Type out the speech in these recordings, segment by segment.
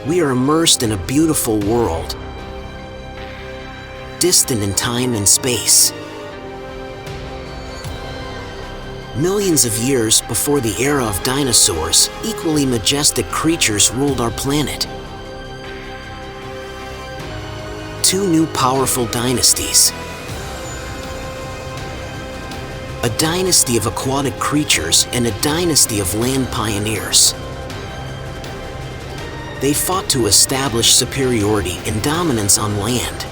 We are immersed in a beautiful world, distant in time and space. Millions of years before the era of dinosaurs, equally majestic creatures ruled our planet. Two new powerful dynasties. A dynasty of aquatic creatures and a dynasty of land pioneers. They fought to establish superiority and dominance on land.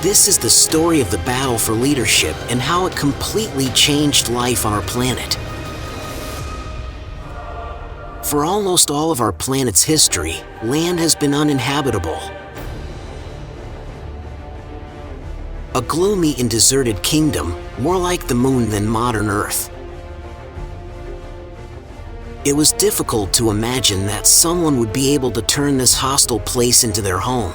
This is the story of the battle for leadership and how it completely changed life on our planet. For almost all of our planet's history, land has been uninhabitable. A gloomy and deserted kingdom, more like the moon than modern Earth. It was difficult to imagine that someone would be able to turn this hostile place into their home.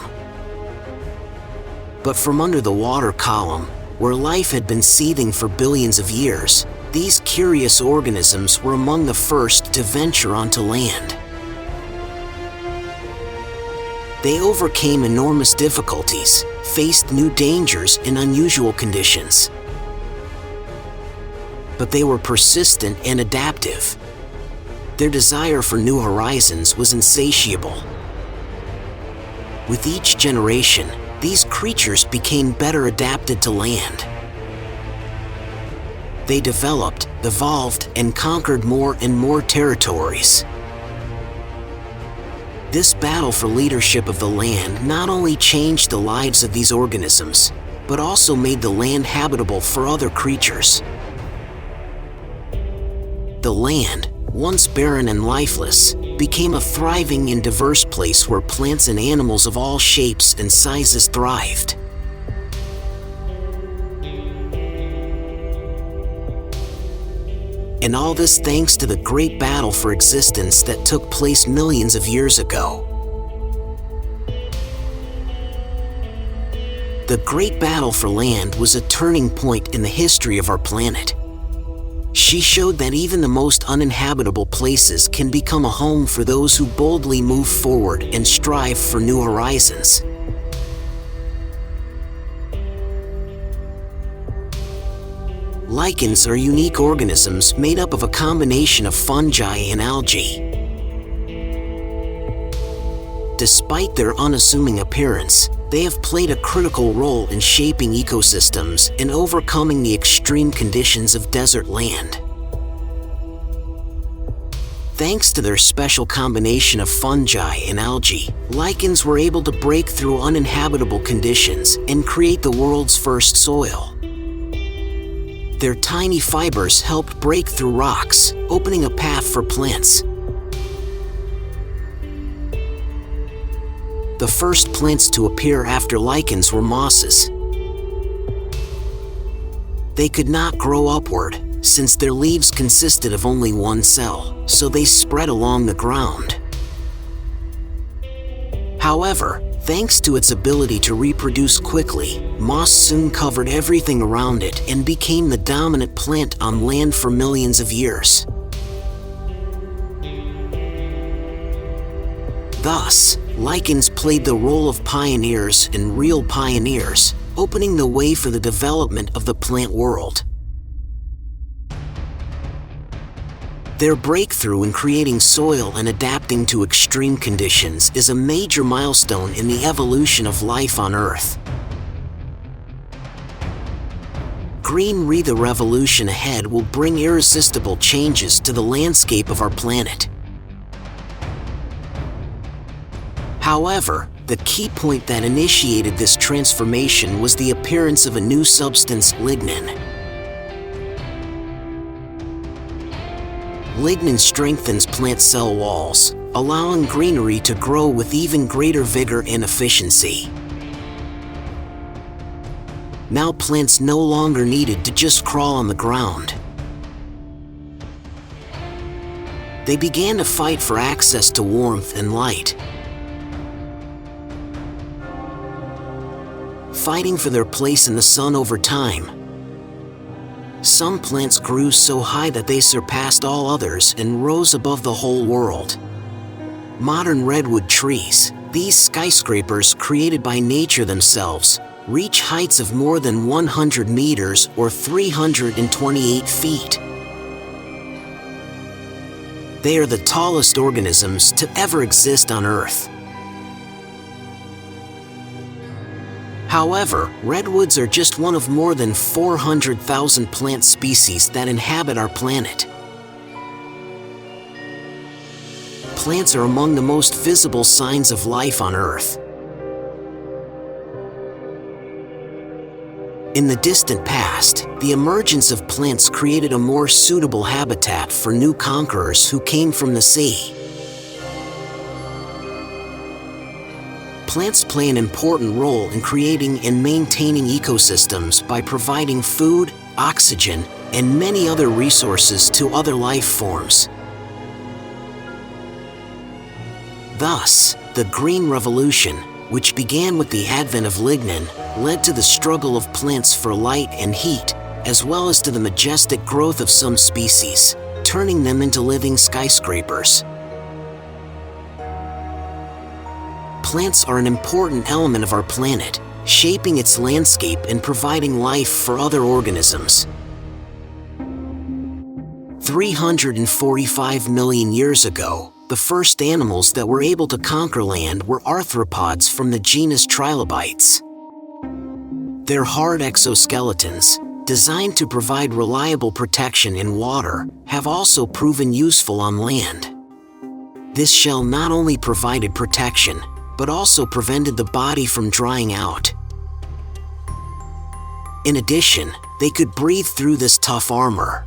But from under the water column, where life had been seething for billions of years, these curious organisms were among the first to venture onto land. They overcame enormous difficulties, faced new dangers in unusual conditions. But they were persistent and adaptive. Their desire for new horizons was insatiable. With each generation, these creatures became better adapted to land. They developed, evolved, and conquered more and more territories. This battle for leadership of the land not only changed the lives of these organisms, but also made the land habitable for other creatures. The land, once barren and lifeless, became a thriving and diverse place where plants and animals of all shapes and sizes thrived. And all this thanks to the great battle for existence that took place millions of years ago. The Great Battle for Land was a turning point in the history of our planet. She showed that even the most uninhabitable places can become a home for those who boldly move forward and strive for new horizons. Lichens are unique organisms made up of a combination of fungi and algae. Despite their unassuming appearance, they have played a critical role in shaping ecosystems and overcoming the extreme conditions of desert land. Thanks to their special combination of fungi and algae, lichens were able to break through uninhabitable conditions and create the world's first soil. Their tiny fibers helped break through rocks, opening a path for plants. The first plants to appear after lichens were mosses. They could not grow upward, since their leaves consisted of only one cell, so they spread along the ground. However, thanks to its ability to reproduce quickly, moss soon covered everything around it and became the dominant plant on land for millions of years. Thus, lichens played the role of pioneers and real pioneers, opening the way for the development of the plant world. Their breakthrough in creating soil and adapting to extreme conditions is a major milestone in the evolution of life on Earth. Greenery, the revolution ahead will bring irresistible changes to the landscape of our planet. However, the key point that initiated this transformation was the appearance of a new substance, lignin. Lignin strengthens plant cell walls, allowing greenery to grow with even greater vigor and efficiency. Now plants no longer needed to just crawl on the ground. They began to fight for access to warmth and light, fighting for their place in the sun over time. Some plants grew so high that they surpassed all others and rose above the whole world. Modern redwood trees, these skyscrapers created by nature themselves, reach heights of more than 100 meters or 328 feet. They are the tallest organisms to ever exist on Earth. However, redwoods are just one of more than 400,000 plant species that inhabit our planet. Plants are among the most visible signs of life on Earth. In the distant past, the emergence of plants created a more suitable habitat for new conquerors who came from the sea. Plants play an important role in creating and maintaining ecosystems by providing food, oxygen, and many other resources to other life forms. Thus, the Green Revolution, which began with the advent of lignin, led to the struggle of plants for light and heat, as well as to the majestic growth of some species, turning them into living skyscrapers. Plants are an important element of our planet, shaping its landscape and providing life for other organisms. 345 million years ago, the first animals that were able to conquer land were arthropods from the genus trilobites. Their hard exoskeletons, designed to provide reliable protection in water, have also proven useful on land. This shell not only provided protection, but also prevented the body from drying out. In addition, they could breathe through this tough armor.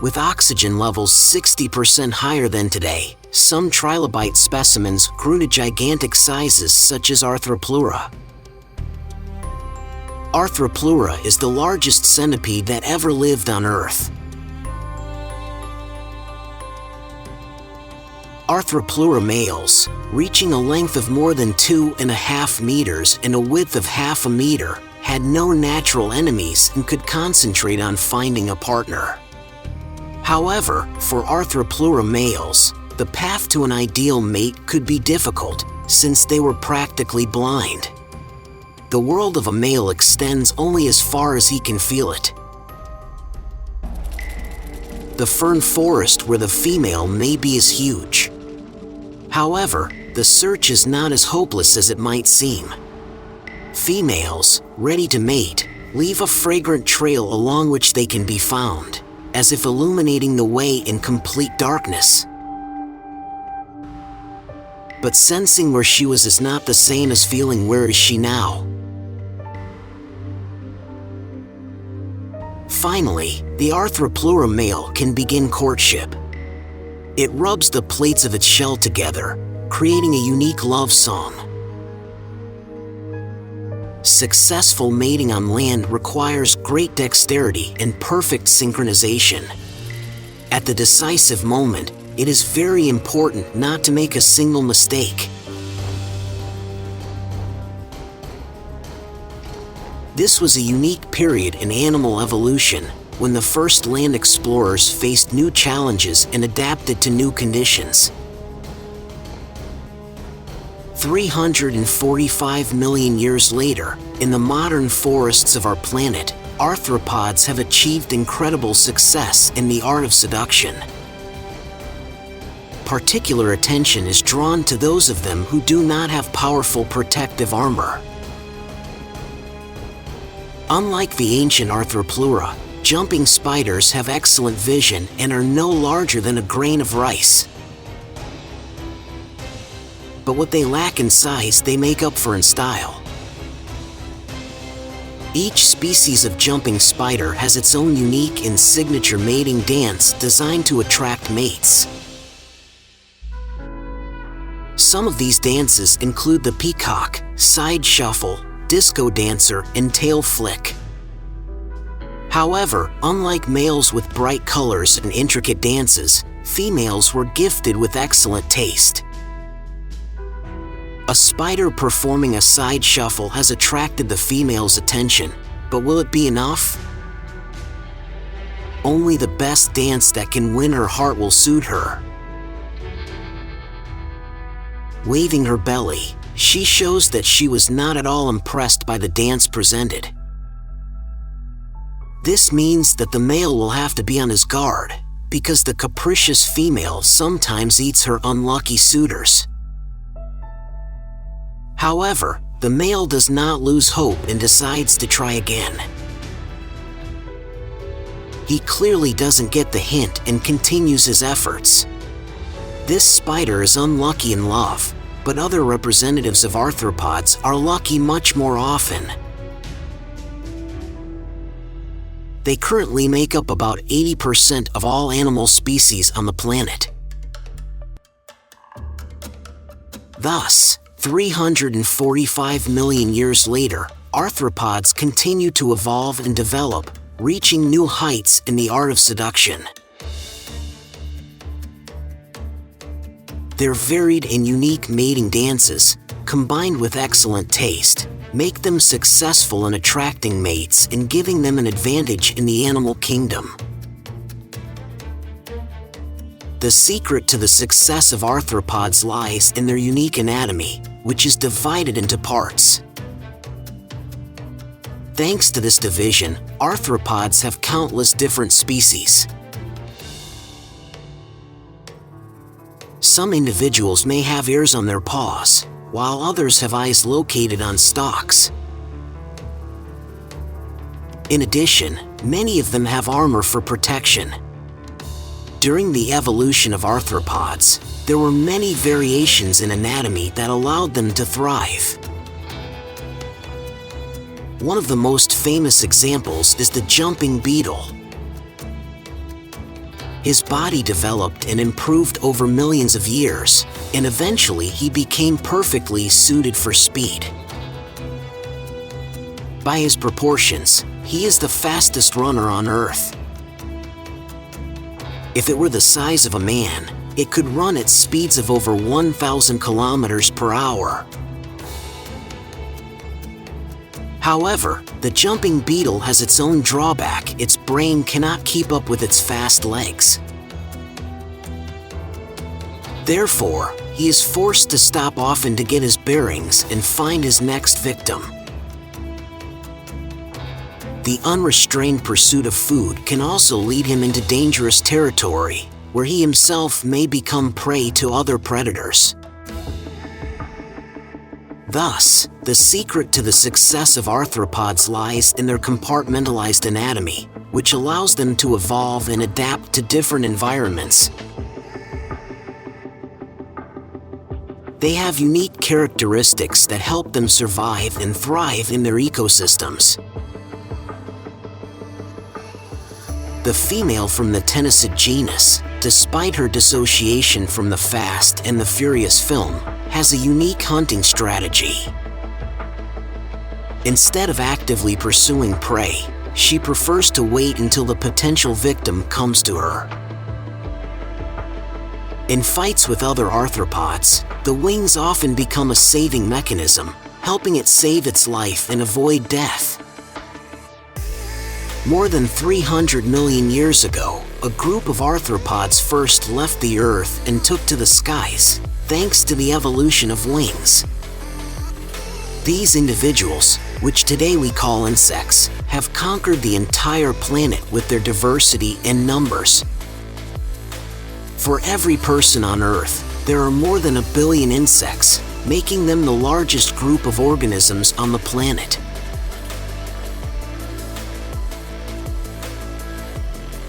With oxygen levels 60% higher than today, some trilobite specimens grew to gigantic sizes such as Arthropleura. Arthropleura is the largest centipede that ever lived on Earth. Arthropleura males, reaching a length of more than 2.5 meters and a width of half a meter, had no natural enemies and could concentrate on finding a partner. However, for Arthropleura males, the path to an ideal mate could be difficult, since they were practically blind. The world of a male extends only as far as he can feel it. The fern forest where the female may be as huge. However, the search is not as hopeless as it might seem. Females, ready to mate, leave a fragrant trail along which they can be found, as if illuminating the way in complete darkness. But sensing where she was is not the same as feeling where is she now. Finally, the Arthropleura male can begin courtship. It rubs the plates of its shell together, creating a unique love song. Successful mating on land requires great dexterity and perfect synchronization. At the decisive moment, it is very important not to make a single mistake. This was a unique period in animal evolution, when the first land explorers faced new challenges and adapted to new conditions. 345 million years later, in the modern forests of our planet, arthropods have achieved incredible success in the art of seduction. Particular attention is drawn to those of them who do not have powerful protective armor. Unlike the ancient Arthropleura, jumping spiders have excellent vision and are no larger than a grain of rice. But what they lack in size, they make up for in style. Each species of jumping spider has its own unique and signature mating dance designed to attract mates. Some of these dances include the peacock, side shuffle, disco dancer, and tail flick. However, unlike males with bright colors and intricate dances, females were gifted with excellent taste. A spider performing a side shuffle has attracted the female's attention, but will it be enough? Only the best dance that can win her heart will suit her. Waving her belly, she shows that she was not at all impressed by the dance presented. This means that the male will have to be on his guard, because the capricious female sometimes eats her unlucky suitors. However, the male does not lose hope and decides to try again. He clearly doesn't get the hint and continues his efforts. This spider is unlucky in love, but other representatives of arthropods are lucky much more often. They currently make up about 80% of all animal species on the planet. Thus, 345 million years later, arthropods continue to evolve and develop, reaching new heights in the art of seduction. Their varied and unique mating dances, combined with excellent taste, make them successful in attracting mates and giving them an advantage in the animal kingdom. The secret to the success of arthropods lies in their unique anatomy, which is divided into parts. Thanks to this division, arthropods have countless different species. Some individuals may have ears on their paws, while others have eyes located on stalks. In addition, many of them have armor for protection. During the evolution of arthropods, there were many variations in anatomy that allowed them to thrive. One of the most famous examples is the jumping beetle. His body developed and improved over millions of years, and eventually he became perfectly suited for speed. By his proportions, he is the fastest runner on Earth. If it were the size of a man, it could run at speeds of over 1,000 kilometers per hour. However, the jumping beetle has its own drawback: its brain cannot keep up with its fast legs. Therefore, he is forced to stop often to get his bearings and find his next victim. The unrestrained pursuit of food can also lead him into dangerous territory, where he himself may become prey to other predators. Thus, the secret to the success of arthropods lies in their compartmentalized anatomy, which allows them to evolve and adapt to different environments. They have unique characteristics that help them survive and thrive in their ecosystems. The female from the Tenacid genus, despite her dissociation from the Fast and the Furious film, has a unique hunting strategy. Instead of actively pursuing prey, she prefers to wait until the potential victim comes to her. In fights with other arthropods, the wings often become a saving mechanism, helping it save its life and avoid death. More than 300 million years ago, a group of arthropods first left the Earth and took to the skies, thanks to the evolution of wings. These individuals, which today we call insects, have conquered the entire planet with their diversity and numbers. For every person on Earth, there are more than 1 billion insects, making them the largest group of organisms on the planet.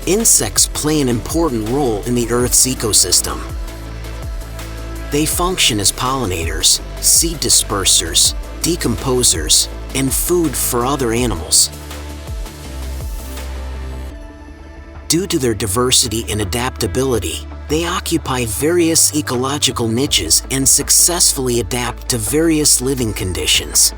Insects play an important role in the Earth's ecosystem. They function as pollinators, seed dispersers, decomposers, and food for other animals. Due to their diversity and adaptability, they occupy various ecological niches and successfully adapt to various living conditions.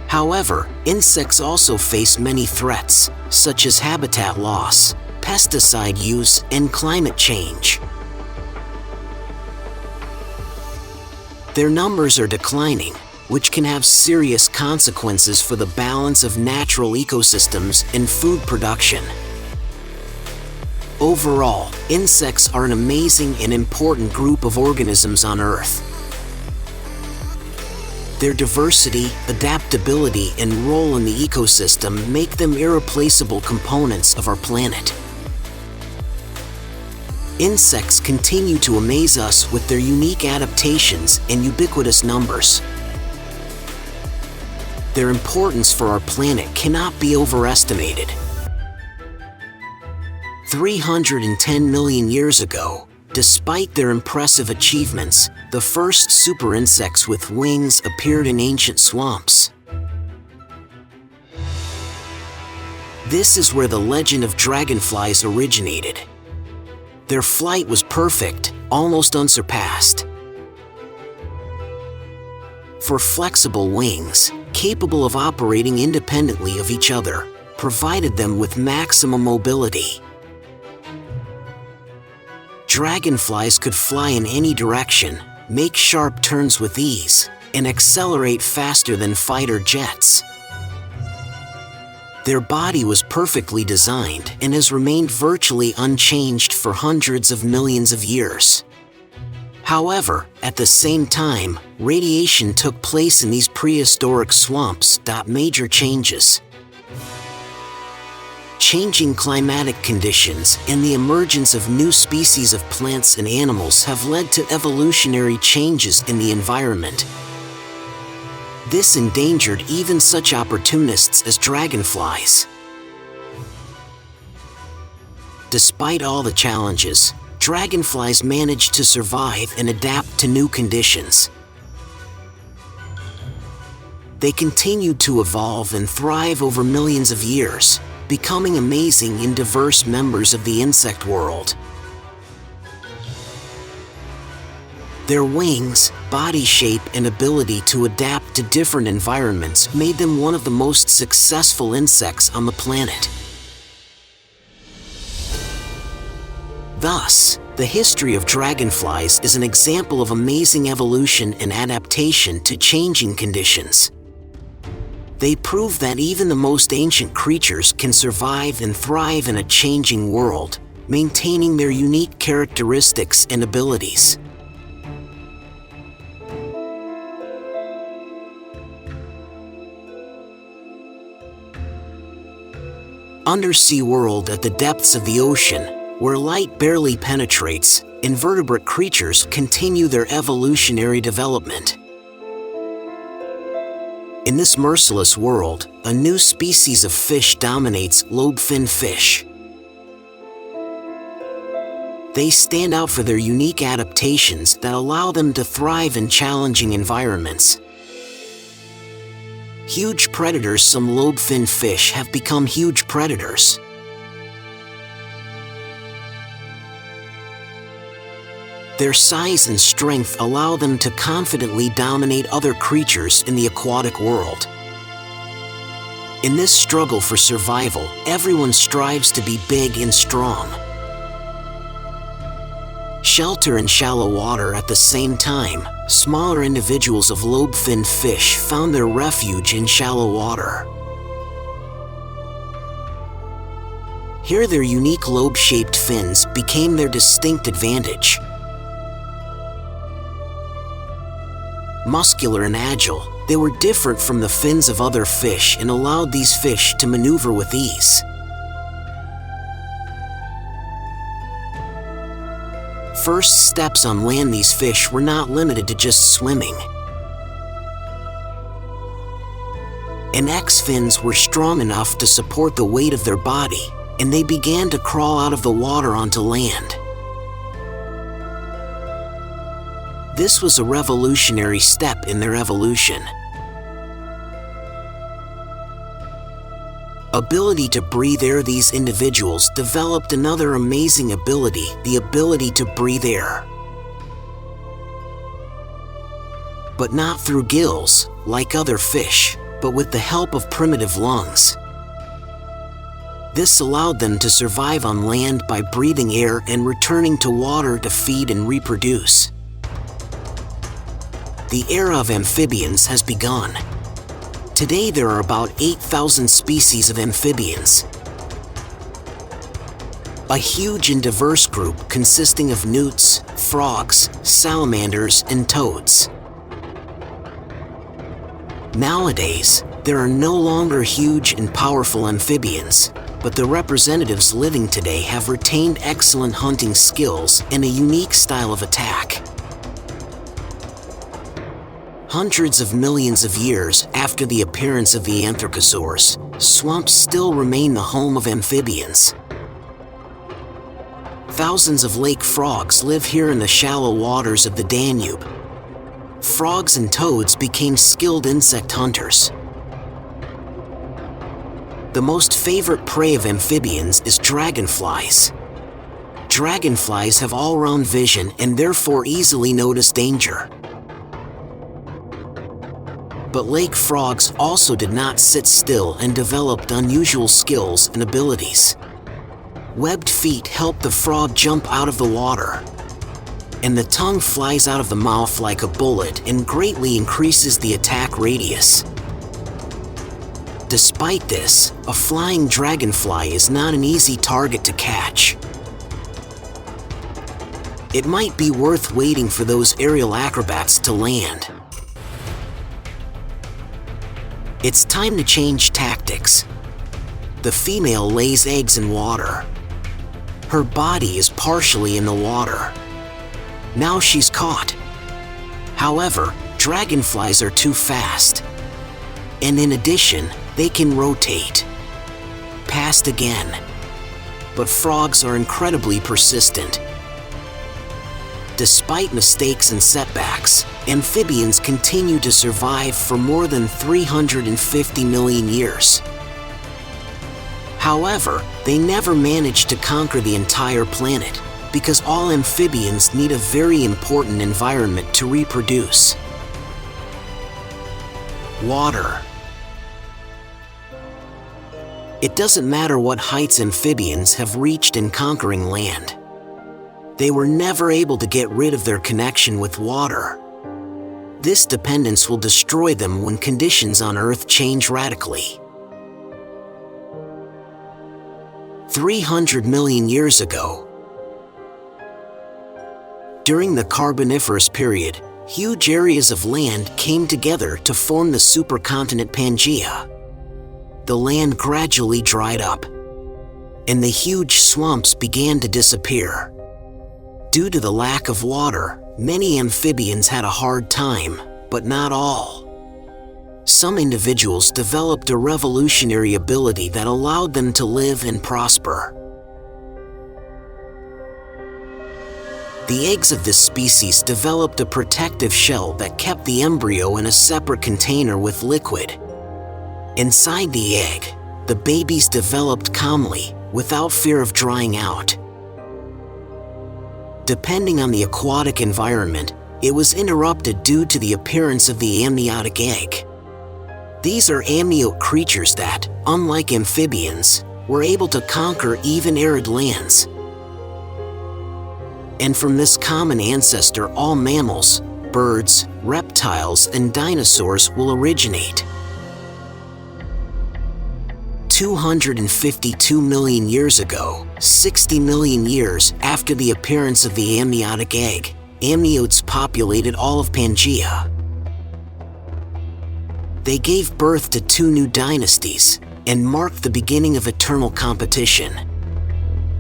However, insects also face many threats, such as habitat loss, pesticide use, and climate change. Their numbers are declining, which can have serious consequences for the balance of natural ecosystems and food production. Overall, insects are an amazing and important group of organisms on Earth. Their diversity, adaptability, and role in the ecosystem make them irreplaceable components of our planet. Insects continue to amaze us with their unique adaptations and ubiquitous numbers. Their importance for our planet cannot be overestimated. 310 million years ago, despite their impressive achievements, the first super insects with wings appeared in ancient swamps. This is where the legend of dragonflies originated. Their flight was perfect, almost unsurpassed. For flexible wings, capable of operating independently of each other, provided them with maximum mobility. Dragonflies could fly in any direction, make sharp turns with ease, and accelerate faster than fighter jets. Their body was perfectly designed and has remained virtually unchanged for hundreds of millions of years. However, at the same time, radiation took place in these prehistoric swamps. Major changes. Changing climatic conditions and the emergence of new species of plants and animals have led to evolutionary changes in the environment. This endangered even such opportunists as dragonflies. Despite all the challenges, dragonflies managed to survive and adapt to new conditions. They continued to evolve and thrive over millions of years, becoming amazing and diverse members of the insect world. Their wings, body shape, and ability to adapt to different environments made them one of the most successful insects on the planet. Thus, the history of dragonflies is an example of amazing evolution and adaptation to changing conditions. They prove that even the most ancient creatures can survive and thrive in a changing world, maintaining their unique characteristics and abilities. Undersea world at the depths of the ocean, where light barely penetrates, invertebrate creatures continue their evolutionary development. In this merciless world, a new species of fish dominates: lobefin fish. They stand out for their unique adaptations that allow them to thrive in challenging environments. Huge predators: some lobefin fish have become huge predators. Their size and strength allow them to confidently dominate other creatures in the aquatic world. In this struggle for survival, everyone strives to be big and strong. Shelter in shallow water at the same time, smaller individuals of lobefin fish found their refuge in shallow water. Here their unique lobe-shaped fins became their distinct advantage. Muscular and agile, they were different from the fins of other fish and allowed these fish to maneuver with ease. First steps on land: these fish were not limited to just swimming. Fins were strong enough to support the weight of their body, and they began to crawl out of the water onto land. This was a revolutionary step in their evolution. Ability to breathe air: these individuals developed another amazing ability, the ability to breathe air. But not through gills, like other fish, but with the help of primitive lungs. This allowed them to survive on land by breathing air and returning to water to feed and reproduce. The era of amphibians has begun. Today there are about 8,000 species of amphibians. a huge and diverse group consisting of newts, frogs, salamanders, and toads. Nowadays, there are no longer huge and powerful amphibians, but the representatives living today have retained excellent hunting skills and a unique style of attack. Hundreds of millions of years after the appearance of the anthroposaurs, swamps still remain the home of amphibians. Thousands of lake frogs live here in the shallow waters of the Danube. Frogs and toads became skilled insect hunters. The most favorite prey of amphibians is dragonflies. Dragonflies have all-round vision and therefore easily notice danger. But lake frogs also did not sit still and developed unusual skills and abilities. Webbed feet help the frog jump out of the water, and the tongue flies out of the mouth like a bullet and greatly increases the attack radius. Despite this, a flying dragonfly is not an easy target to catch. It might be worth waiting for those aerial acrobats to land. It's time to change tactics. The female lays eggs in water. Her body is partially in the water. Now she's caught. However, dragonflies are too fast. And in addition, they can rotate. Passed again. But frogs are incredibly persistent. Despite mistakes and setbacks, amphibians continue to survive for more than 350 million years. However, they never managed to conquer the entire planet, because all amphibians need a very important environment to reproduce. Water. It doesn't matter what heights amphibians have reached in conquering land. They were never able to get rid of their connection with water. This dependence will destroy them when conditions on Earth change radically. 300 million years ago, during the Carboniferous period, huge areas of land came together to form the supercontinent Pangaea. The land gradually dried up, and the huge swamps began to disappear. Due to the lack of water, many amphibians had a hard time, but not all. Some individuals developed a revolutionary ability that allowed them to live and prosper. The eggs of this species developed a protective shell that kept the embryo in a separate container with liquid. Inside the egg, the babies developed calmly, without fear of drying out. Depending on the aquatic environment, it was interrupted due to the appearance of the amniotic egg. These are amniote creatures that, unlike amphibians, were able to conquer even arid lands. And from this common ancestor, all mammals, birds, reptiles, and dinosaurs will originate. 252 million years ago, 60 million years after the appearance of the amniotic egg, amniotes populated all of Pangaea. They gave birth to 2 new dynasties and marked the beginning of eternal competition.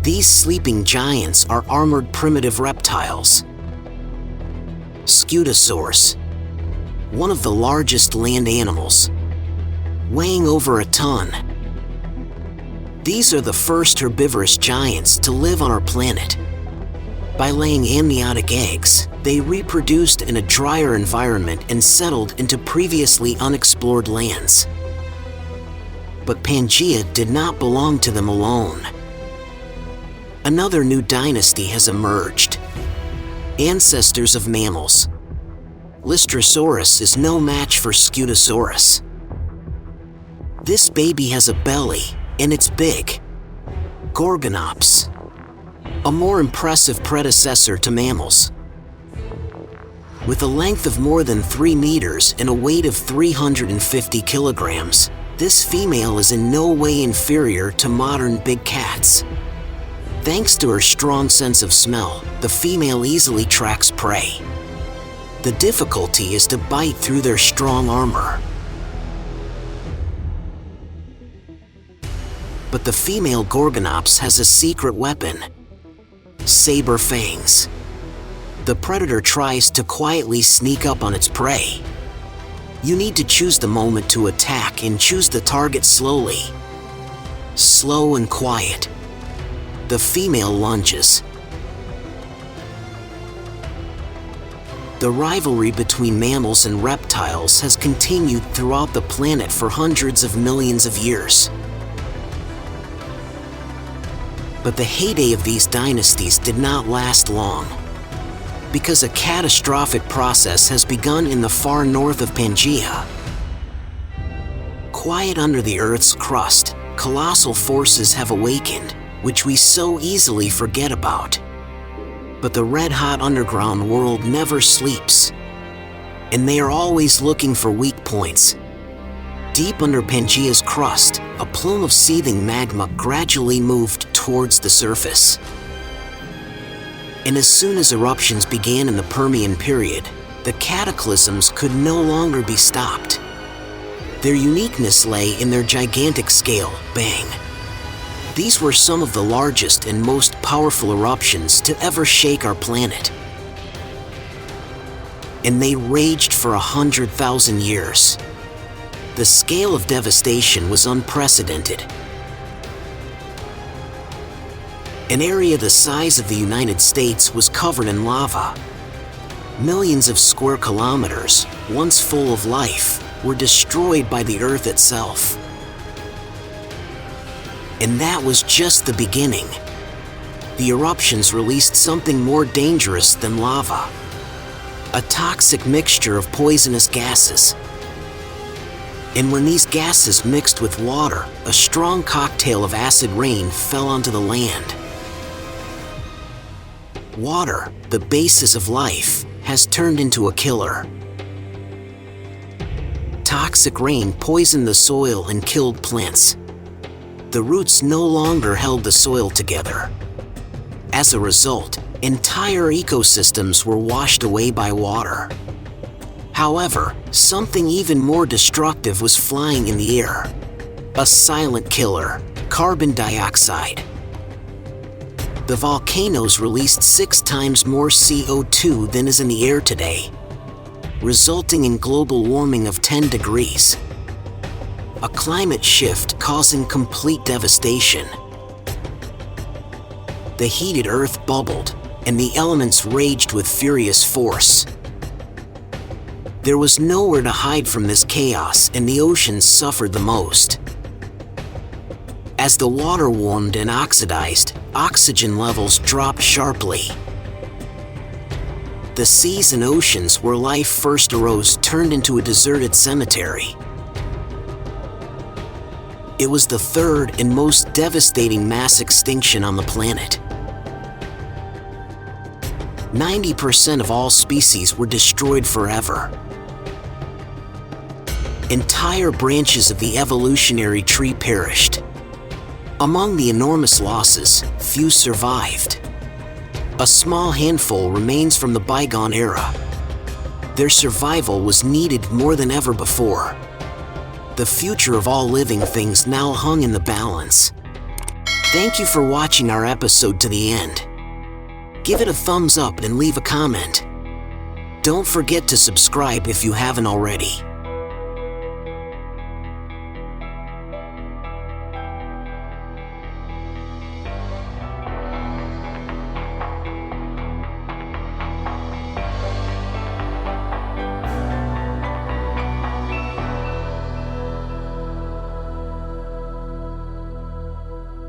These sleeping giants are armored primitive reptiles. Scutosaurs, one of the largest land animals, weighing over a ton. These are the first herbivorous giants to live on our planet. By laying amniotic eggs, they reproduced in a drier environment and settled into previously unexplored lands. But Pangaea did not belong to them alone. Another new dynasty has emerged. Ancestors of mammals. Lystrosaurus is no match for Scutosaurus. This baby has a belly, and it's big. Gorgonops, a more impressive predecessor to mammals. With a length of more than 3 meters and a weight of 350 kilograms, this female is in no way inferior to modern big cats. Thanks to her strong sense of smell, the female easily tracks prey. The difficulty is to bite through their strong armor. But the female Gorgonops has a secret weapon: saber fangs. The predator tries to quietly sneak up on its prey. You need to choose the moment to attack and choose the target slowly. Slow and quiet. The female lunges. The rivalry between mammals and reptiles has continued throughout the planet for hundreds of millions of years. But the heyday of these dynasties did not last long, because a catastrophic process has begun in the far north of Pangaea. Quiet under the Earth's crust, colossal forces have awakened, which we so easily forget about. But the red-hot underground world never sleeps, and they are always looking for weak points. Deep under Pangaea's crust, a plume of seething magma gradually moved towards the surface. And as soon as eruptions began in the Permian period, the cataclysms could no longer be stopped. Their uniqueness lay in their gigantic scale, bang. These were some of the largest and most powerful eruptions to ever shake our planet. And they raged for 100,000 years. The scale of devastation was unprecedented. An area the size of the United States was covered in lava. Millions of square kilometers, once full of life, were destroyed by the Earth itself. And that was just the beginning. The eruptions released something more dangerous than lava: a toxic mixture of poisonous gases. And when these gases mixed with water, a strong cocktail of acid rain fell onto the land. Water, the basis of life, has turned into a killer. Toxic rain poisoned the soil and killed plants. The roots no longer held the soil together. As a result, entire ecosystems were washed away by water. However, something even more destructive was flying in the air. A silent killer: carbon dioxide. The volcanoes released 6 times more CO2 than is in the air today, resulting in global warming of 10 degrees. A climate shift causing complete devastation. The heated Earth bubbled, and the elements raged with furious force. There was nowhere to hide from this chaos, and the oceans suffered the most. As the water warmed and oxidized, oxygen levels dropped sharply. The seas and oceans where life first arose turned into a deserted cemetery. It was the third and most devastating mass extinction on the planet. 90% of all species were destroyed forever. Entire branches of the evolutionary tree perished. Among the enormous losses, few survived. A small handful remains from the bygone era. Their survival was needed more than ever before. The future of all living things now hung in the balance. Thank you for watching our episode to the end. Give it a thumbs up and leave a comment. Don't forget to subscribe if you haven't already.